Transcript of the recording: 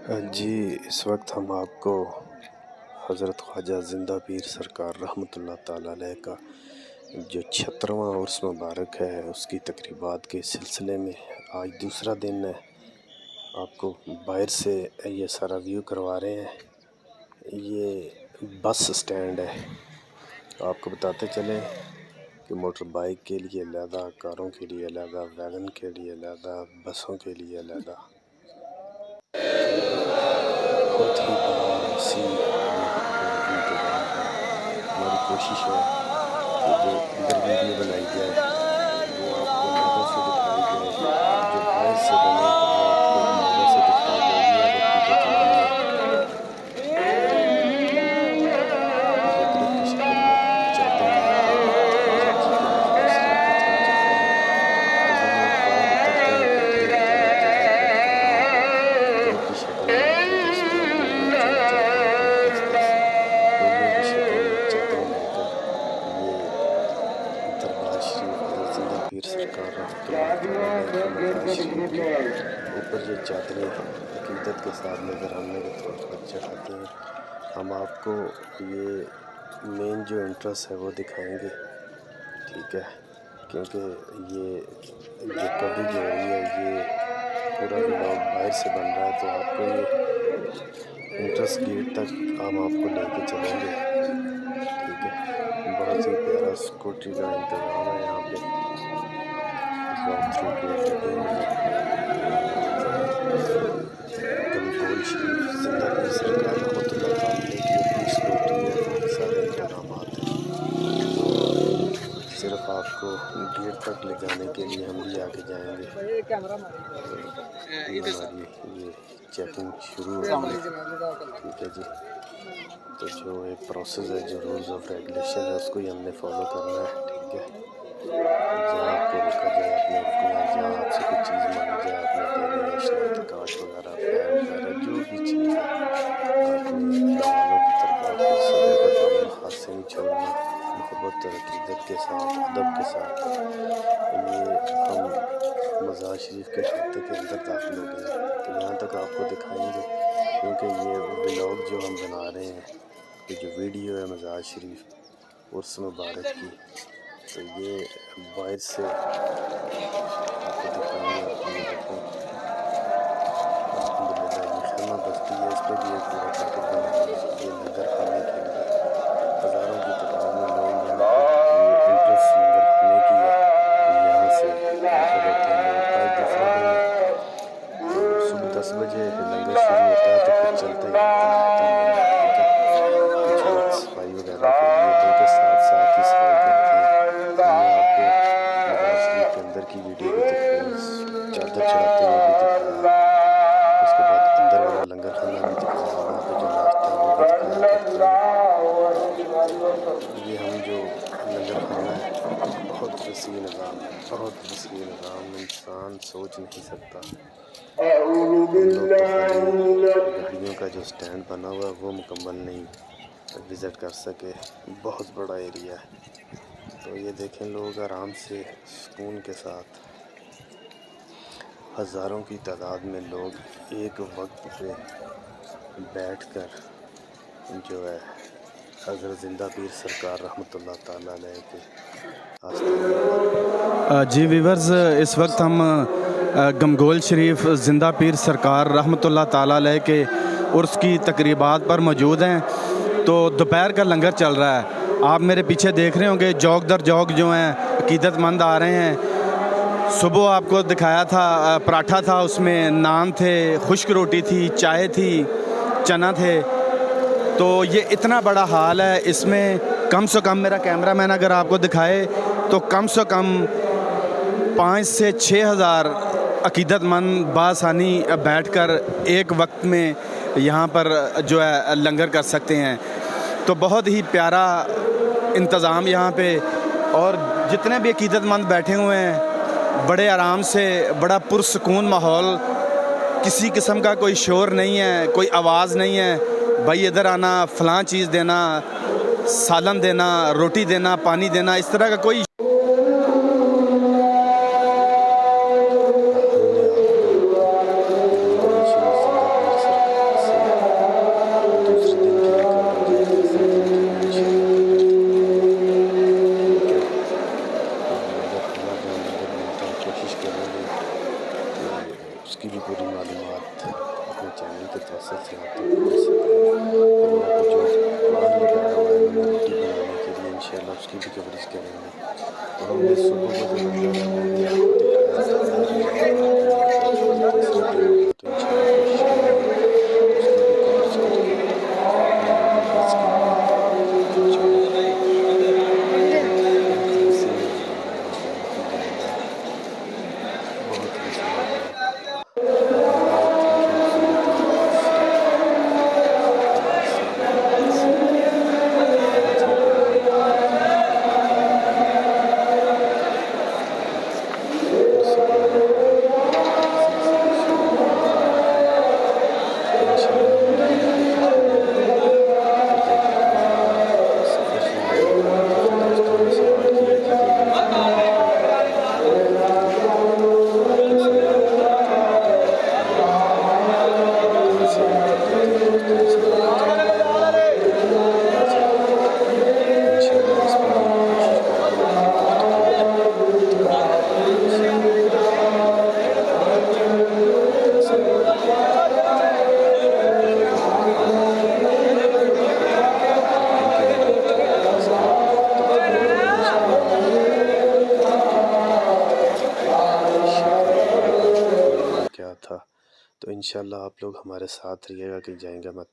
जी, इस वक्त हम आपको हज़रत ख्वाजा ज़िंदा पीर सरकार रहमतुल्लाह ताला अलैह का जो 76वां उर्स मुबारक है उसकी तकरीबात के सिलसिले में आज दूसरा दिन है। आपको बाहर से ये सारा व्यू करवा रहे हैं। ये बस स्टैंड है। आपको बताते चलें कि मोटर बाइक के लिए अलहदा, कारों के लिए अलहदा, वैगन के लिए अलहदा, बसों के लिए अलहदा बहुत ही बड़ा और वसी यहाँ पर इंतज़ाम है। हमारी कोशिश है कि जो अंदर वीडियो बनाई जाए वो आपको अलहदा से दिखाई जाए, जो बाहर से बने वो आपको अलहदा से दिखाई जाएगी। अब अक़ीदतमंद बकरे की शक्ल में चादर लेकर ख्वाजा जी के मज़ार शरीफ की तरफ जा रहे हैं। तो वो लोग बाहर उतरते हैं, इकट्ठे होते हैं एक जगह पर, वहाँ ग्रुप की शक्ल में 10-10, 2-2, 4-4, 5-5, 10-10 टोलियों की शक्ल में चादरें लेकर ये दरबार शरीफ हज़रत ज़िंदा पीर सरकार रहमतुल्लाह तआला अलैह के मज़ार शरीफ के ऊपर ये चादरें अक़ीदत के साथ नज़र आने के तौर पर चढ़ाते हैं। हम आपको ये मेन जो एंट्रेंस है वो दिखाएंगे, ठीक है, क्योंकि ये जो कवरेज हो रही है ये पूरा व्लॉग बाहर से बन रहा है, तो आपको ये एंट्रेंस गेट तक हम आपको लेके चलेंगे, ठीक है। बहुत ही प्यारा सिक्योरिटी का इंतज़ाम है यहाँ पे, वॉक थ्रू गेट लगे हुए हैं। गमगोल शरीफ ज़िंदा पीर सरकार रहमतुल्लाह तआला अलैह की अपनी सिक्योरिटी है, बहुत सारे इंतज़ामात हैं। तो सिर्फ आपको गेट तक ले जाने के लिए हम भी आगे जाएंगे। हमारी ये चेकिंग शुरू हो गई है, ठीक है जी। तो जो एक प्रोसेस है, जो रूल्स ऑफ रेगुलेशन है, उसको ही हमने फॉलो करना है, ठीक है। जहाँ आपको रोका जाए आपने रुकना है, जहाँ आपसे कोई चीज़ मांगी जाए आपने देनी है, शनाख्ती कार्ड वगैरह, पैन वगैरह जो भी चीज़ है आपने मेहमानों की तरफ आपको सदर का दामन हाथ से नहीं छोड़ना, मोहब्बत और अक़ीदत के साथ, अदब के साथ। ये हम मज़ार शरीफ के खाते के अंदर दाखिल हो गए हैं, तो यहाँ तक आपको दिखाएंगे, क्योंकि ये व्लॉग जो हम बना रहे हैं, ये जो वीडियो है मज़ार शरीफ उर्स मुबारक की, तो ये बाहर से आपको दिखाएंगे। आप ये देखें, अल्हम्दुलिल्लाह ये खैमा बस्ती है, इस पर भी एक पूरा पैकेज बना हुआ है। ये लंगर खाने के लिए हज़ारों की तादाद में लोग यहाँ पे, ये एंट्रेंस लंगर खाने की है, तो यहाँ से दाखिल होते हैं लोग। आज दूसरा दिन है, तो सुबह 10 बजे लंगर शुरू होता है, तो फिर चलते रहता है तमाम, ठीक है। कुछ लोग सफाई वगैरह के लिए, बल्कि साथ ही सफाई करते हैं। हमने आपको मज़ार शरीफ के अंदर की वीडियो भी दिखाई, चादर चढ़ाते हुए भी दिखाया, उसके बाद अंदर वाला लंगर खाना भी दिखाया, वहाँ पे जो नाश्ता है वो भी दिखाया करते हैं। ये हम जो लंगर खाना है, बहुत वसी निज़ाम है, बहुत वसी निज़ाम, इंसान सोच नहीं सकता। हम लोग तो खाली गाड़ियों का जो स्टैंड बना हुआ है वो मुकम्मल नहीं विज़िट कर सके, बहुत बड़ा एरिया है। तो ये देखें, लोग आराम से सुकून के साथ, हज़ारों की तादाद में लोग एक वक्त पे बैठकर जो है हज़रत ज़िंदा पीर सरकार रहमतुल्लाह ताला अलैह के आस्थान पर। जी वीवर्स, इस वक्त हम गमगोल शरीफ ज़िंदा पीर सरकार रहमतुल्लाह ताला अलैह के उर्स की तकरीबात पर मौजूद हैं। तो दोपहर का लंगर चल रहा है, आप मेरे पीछे देख रहे होंगे, जौक दर जौक जो हैं अक़ीदतमंद आ रहे हैं। सुबह आपको दिखाया था पराठा था, उसमें नान थे, खुश्क रोटी थी, चाय थी, चना थे। तो ये इतना बड़ा हाल है, इसमें कम से कम, मेरा कैमरामैन अगर आपको दिखाए, तो कम से कम 5 से 6 हज़ार अक़ीदतमंद बासानी बैठकर एक वक्त में यहाँ पर जो है लंगर कर सकते हैं। तो बहुत ही प्यारा इंतज़ाम यहाँ पे, और जितने भी अक़ीदतमंद बैठे हुए हैं बड़े आराम से, बड़ा पुरसुकून माहौल, किसी किस्म का कोई शोर नहीं है, कोई आवाज़ नहीं है। भाई इधर आना, फ़लाँ चीज़ देना, सालन देना, रोटी देना, पानी देना, इस तरह का कोई अपने चैनल के तवज्जुह से आप तक पहुँच सके। और यहाँ पे जो प्लान लगाया हुआ है मैंने रोटी बनाने के लिए, इंशाल्लाह उसकी भी कवरेज करेंगे। और हमने सुबह का जो लंगर है वो भी आपको दिखाया, दोपहर में जब आप आते हैं तो खाना कैसा रेडी होगा, तो इंशाल्लाह कोशिश करेंगे कि उसकी भी कवरेज करके अपने व्यूअर्स के लिए पहुँचाएँ। तो बहुत मज़े आ रहा है यहाँ पे अल्हम्दुलिल्लाह, बहुत मज़े आ रहा है। और ये इतनी खूबसूरत आवाज़ है, आवाज़ सुनने के बाद से बहुत ही प्यारा लगता है कि यहाँ पे बैठे हुए हैं और पुरसुकून माहौल किसी किसी को शोर भी नहीं आ रहा है। तो इंशाल्लाह हम भी यही कोशिश करेंगे कि जब सफ़र शुरू होगा, काफ़ी दोस्तों ने सवाल किया कि ये यूट्यूब पे आप क्यों करते हैं, क्यों नहीं करते? तो आपका सवाल का जवाब देने के लिए हम कहाँ से भी कर देते हैं। दोस्तों ने सवाल किया कि भाई आप यूट्यूब पे किया जाए, तो इंशाल्लाह इस पर हम कोशिश करेंगे कि हम गुफ्तगू करें किसी जो बहुत ही सवाल के बग़ैर गुफ्तगू करे। क्योंकि अगर हम टाइम पास करेंगे तो फिर इंशाल्लाह हमारा आपके शेख ने पूरा गुफ्तगू क्या था। तो इंशाल्लाह आप लोग हमारे साथ रहिएगा, कहीं जाएंगे मत।